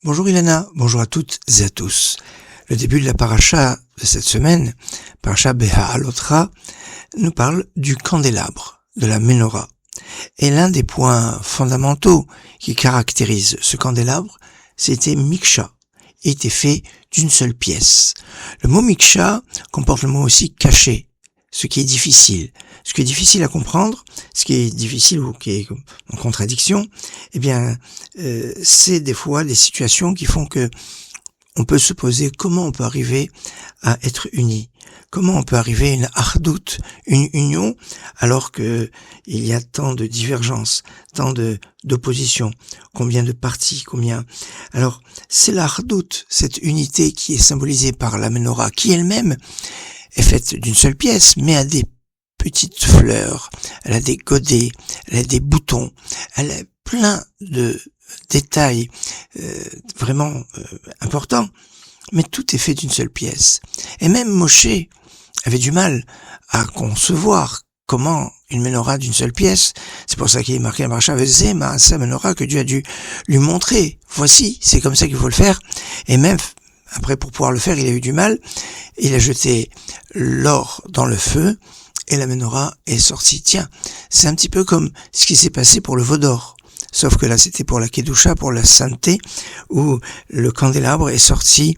Bonjour Ilana, bonjour à toutes et à tous. Le début de la paracha de cette semaine, paracha Beha'alotra, nous parle du candélabre, de la menorah. Et l'un des points fondamentaux qui caractérise ce candélabre, c'était miksha. Il était fait d'une seule pièce. Le mot miksha comporte le mot aussi caché, ce qui est difficile. Ce qui est difficile à comprendre, ce qui est difficile ou qui est en contradiction, c'est des fois des situations qui font que on peut se poser comment on peut arriver à être unis, comment on peut arriver à une ardout, une union, alors que il y a tant de divergences, tant d'oppositions, combien de partis, Alors, c'est la ardout, cette unité qui est symbolisée par la menorah, qui elle-même est faite d'une seule pièce, mais a des petites fleurs, elle a des godets, elle a des boutons, elle a plein de détails vraiment importants, mais tout est fait d'une seule pièce. Et même Moshe avait du mal à concevoir comment une menorah d'une seule pièce, c'est pour ça qu'il est marqué à Marcha Vezema, sa menorah, que Dieu a dû lui montrer. Voici, c'est comme ça qu'il faut le faire. Et même après, pour pouvoir le faire, il a eu du mal. Il a jeté l'or dans le feu et la menorah est sortie. Tiens, c'est un petit peu comme ce qui s'est passé pour le veau d'or. Sauf que là, c'était pour la Kedusha, pour la sainteté, où le candélabre est sorti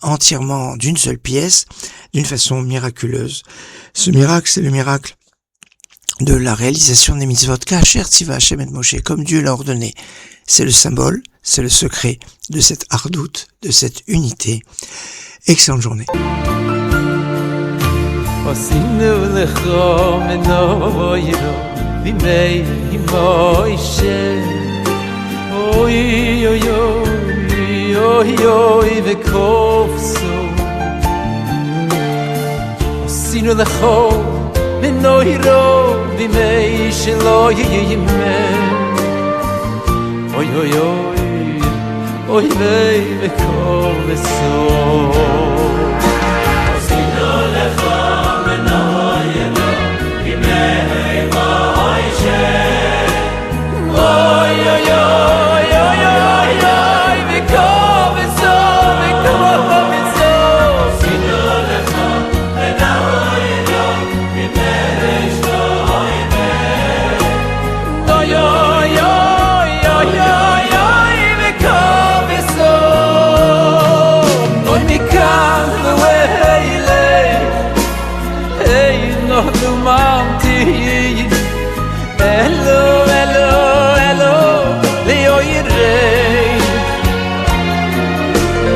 entièrement d'une seule pièce, d'une façon miraculeuse. Ce miracle, c'est le miracle de la réalisation des mitzvot Kasher Tziva Hashem et Moshe, comme Dieu l'a ordonné. C'est le symbole, c'est le secret de cette ardout, de cette unité. Excellente journée. Vimei shelo yimem oy oy oy oy vei vekol veso osino lecha menoyelo vimei moishe oy oy oy oy oy oy vekol veso vekol veso osino lecha menoyelo vimei Hello, hello, hello, Leo Yirei,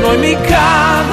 Noi mi can